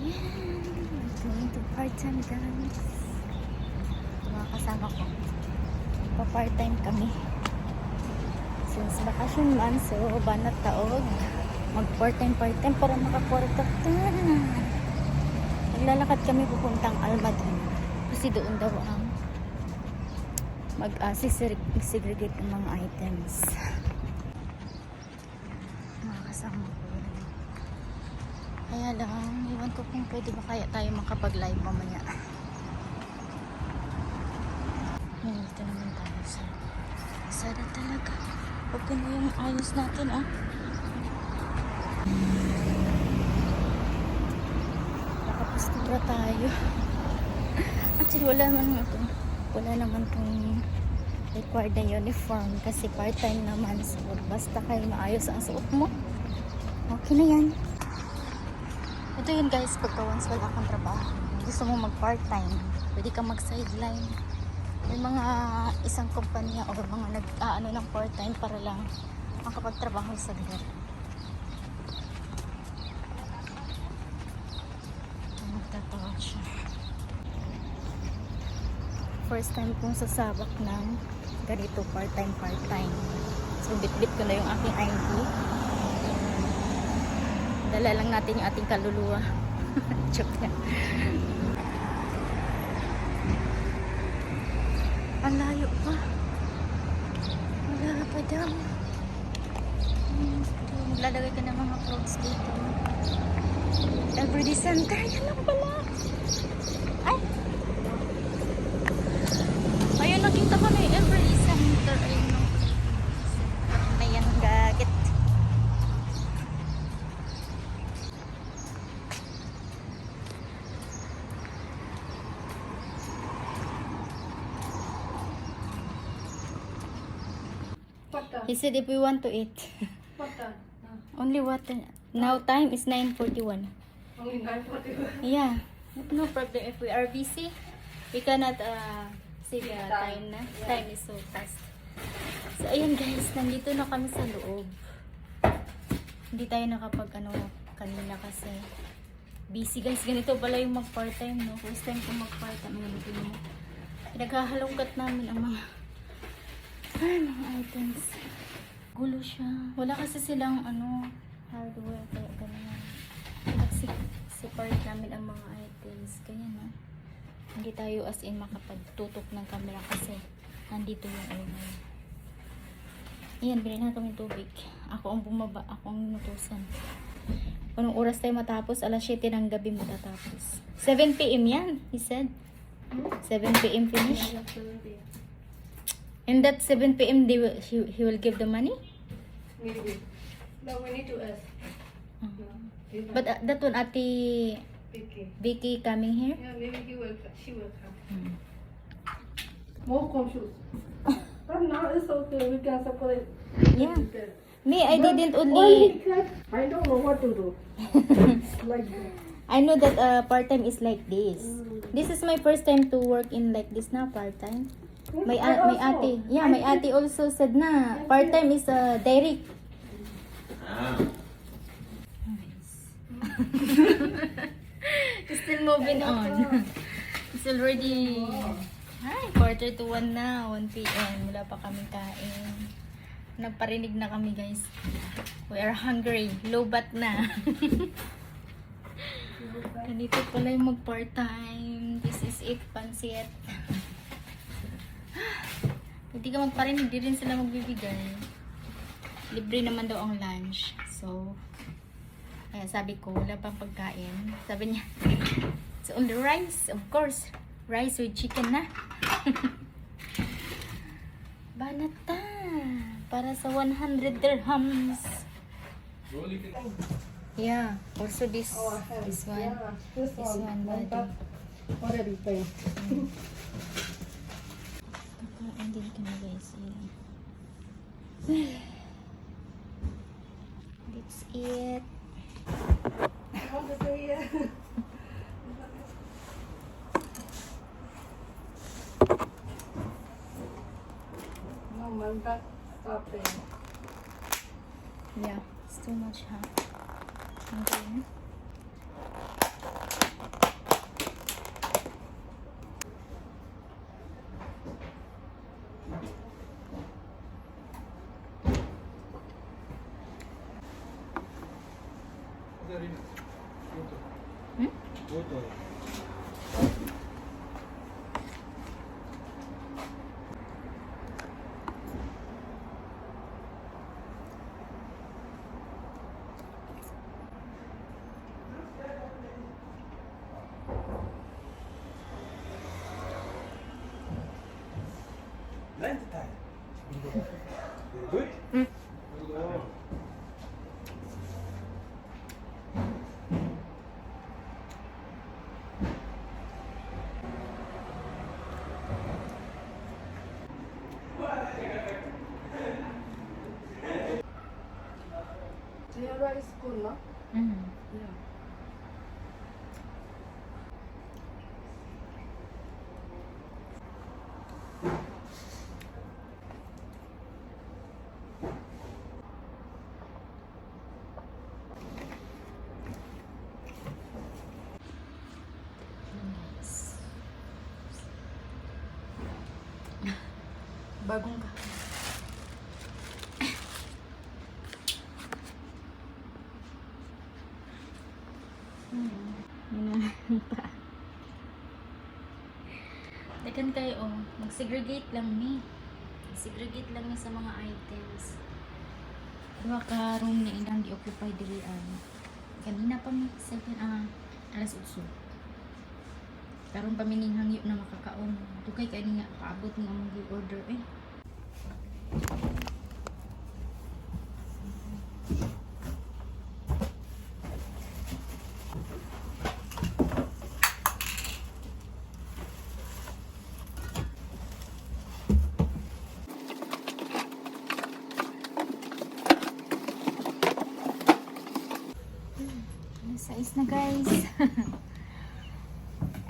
Ayan. Going to part-time guys. Mga kasama ko. Pa-part-time kami. Since vacation month, so banat taog. Mag-part-time para makakwarta. Naglalakad kami pupuntang Almadin. Kasi doon daw ang mag-segregate ng mga items. Mga kasama ko. Kaya lang, iwan ko kung pwede ba kaya tayo makapag-live mamaya. Dito naman tayo sa Lazada talaga. Okay na yung ayos natin, ah. Nakapastura tayo. Actually, wala naman itong required na uniform kasi part-time naman. So, basta kayo maayos ang suot mo, okay na yan. Ito yun guys, pagka once wala kang trabaho, gusto mo mag part-time, pwede kang mag sideline. May mga isang kumpanya o mga nag-aano ng part-time para lang makapagtrabaho sa gano'n. Magtatawa siya. First time kong sasabak ng ganito part-time. So bit-bit ko na yung aking ID. Dala lang natin yung ating kaluluwa. Joke na. Ang layo pa. Wala pa daw. Maglalagay ka ng mga clothes dito. Everyday center. Yan lang pala. Ay! Ayun, nakita ko na yung everyday center. Ayun, no. Na yan, gagit. He said if we want to eat. Water. Only water. Now time is 9:41. Only 9:41. Yeah. No problem. If we are busy, we cannot see the time na. Yeah. Time is so fast. So ayun guys, nandito na kami sa loob. Hindi tayo nakapag kanina kasi busy guys. Ganito pala yung mag part-time, no? First time ko mag part-time. Pinaghahalongkat namin ang mga items. Gulo siya. Wala kasi silang hardware. Kaya ganyan. Separate namin ang mga items. Kaya no. Hindi tayo as in makapagtutok ng camera kasi nandito yung Ayan, bilhin na kami tubig. Ako ang bumaba. Ako ang nutusan. Anong oras tayo matapos? Alas 7 ng gabi matatapos. 7 PM yan, he said. 7 PM finish. And that 7 PM he will give the money? Maybe. No, we need to ask. But that one, Ate Vicky coming here? Yeah, maybe she will come. More confused. But now it's okay. We can separate. Yeah. Me, I didn't Only only... I don't know what to do. Like this. I know that part-time is like this. This is my first time to work in like this na part-time. My ate, yeah, my ate also said na part-time is direct. Still moving on. It's already 1:45 na, 1 PM. Wala pa kami kain. Nagparinig na kami guys. We are hungry. Lobat na. Ganito pala yung mag part-time. This is it, pansit. Hindi ka magparinig, hindi rin sila magbibigay. Libre naman daw ang lunch. So, kaya sabi ko, wala pang pagkain. Sabi niya, it's only rice. Of course, rice with chicken na. Banata. Para sa 100 dirhams. Yeah, also this one. This This one, buddy. Already paid. Kakain din kami guys. That's it. How to pay? No, man, that stop paying. Yeah, it's too much, huh? Okay. Hmm? Good. Hmm. Tiara is cool, no? Mm. Yeah. Bagong ka. Dagan kayo, oh. Mag-segregate lang ni. Segregate lang ni sa mga items. Diba ka room na ilang di-occupy dirian. Kanina pa mi, 8:00. Karon pa mining hangyo na makakaon. Dugay kay nga paabot nga mong gi-order eh. Alas 6 na guys.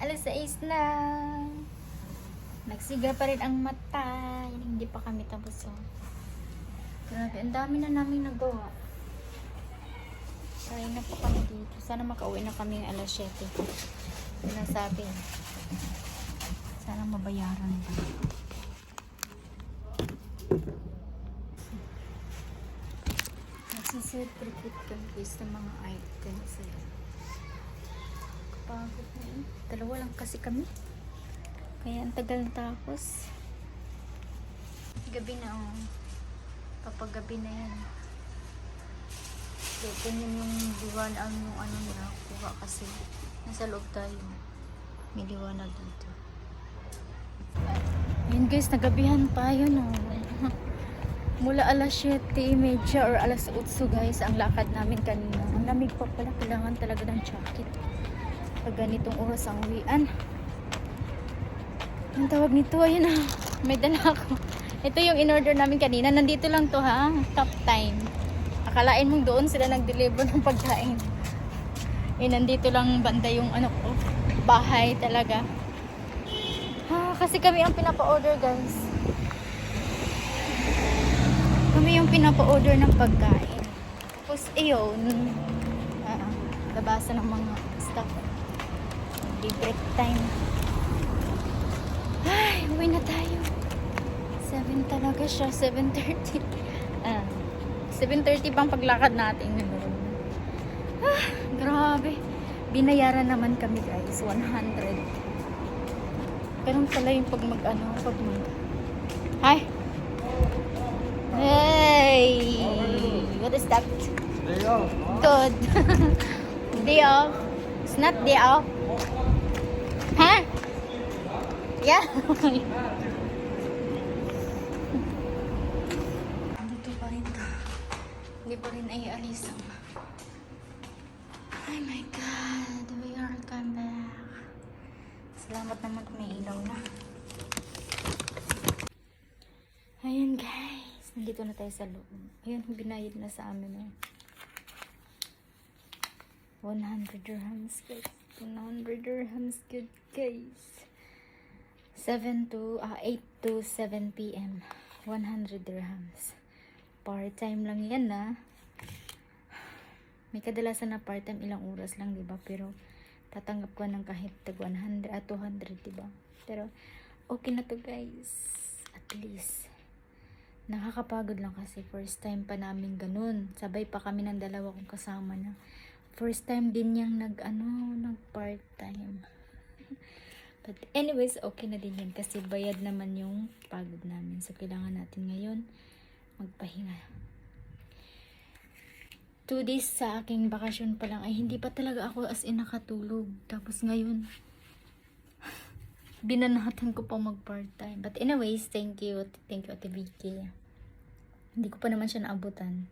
Alas 6 na. Nagsiga pa rin ang mata. Hindi pa kami tapos oh. Grabe, ang dami na namin nagawa. Kaya na pa kami dito. Sana makauwi na kami alas 7. Sinasabi. Sana mabayaran ba. Nagsiself-repeat kami sa mga items. Kapagod na eh. Dalawa lang kasi kami. Kaya ang tagal na tapos. Gabi na oh. Kapag gabi na yan. Kaya ganyan yung liwanag yung ano nila. Kuha kasi nasa loob tayo. May liwanag dito. Ayun guys, nagabihan pa yun oh. Mula alas 7:30 or alas 8 guys ang lakad namin kanina. Ang lamig pa pala, kailangan talaga ng jacket. Pag ganitong oras ang uwian. Ang tawag nito, ayun ah. May dala ako. Ito yung in-order namin kanina. Nandito lang to ha. Top time. Akalain mong doon sila nag-deliver ng pagkain. Eh, nandito lang banda yung ano ko. Bahay talaga. Ha, kasi kami ang pinapa-order guys. Kami yung pinapa-order ng pagkain. Tapos, ayun. Labasan ng mga staff. Break time. Ay, uwi na tayo. 7 talaga siya. 7:30. 7:30 pang paglakad natin. Grabe. Binayaran naman kami guys. 100. Ganun pala yung pag mag. Hi! Hey! What is that? Day off. Good. Day off. It's not day off. Huh? Yeah. Dito pa rin to. Hindi pa rin ay alis ang. Oh my God. We are come back. Salamat naman kung may ilaw na. Ayun guys. Nandito na tayo sa loob. Ayun, binayad na sa amin. 100 dirhams guys. 100 dirhams good guys. 8 to 7 p.m. 100 dirhams. Part-time lang yan na. May kadalasan na part-time ilang oras lang, diba? Pero tatanggap ko ng kahit tag 100 at 200, diba? Pero okay na to guys. At least. Nakakapagod lang kasi first time pa namin ganun. Sabay pa kami ng dalawa kong kasama na First time din niyang nag part time. But anyways, okay na din yan kasi bayad naman yung pagod namin. So kailangan natin ngayon magpahinga. 2 days sa aking bakasyon pa lang ay hindi pa talaga ako as in nakatulog. Tapos ngayon, binanatan ko pa mag part-time. But anyways, thank you Ate Vicky. Hindi ko pa naman siya naabutan.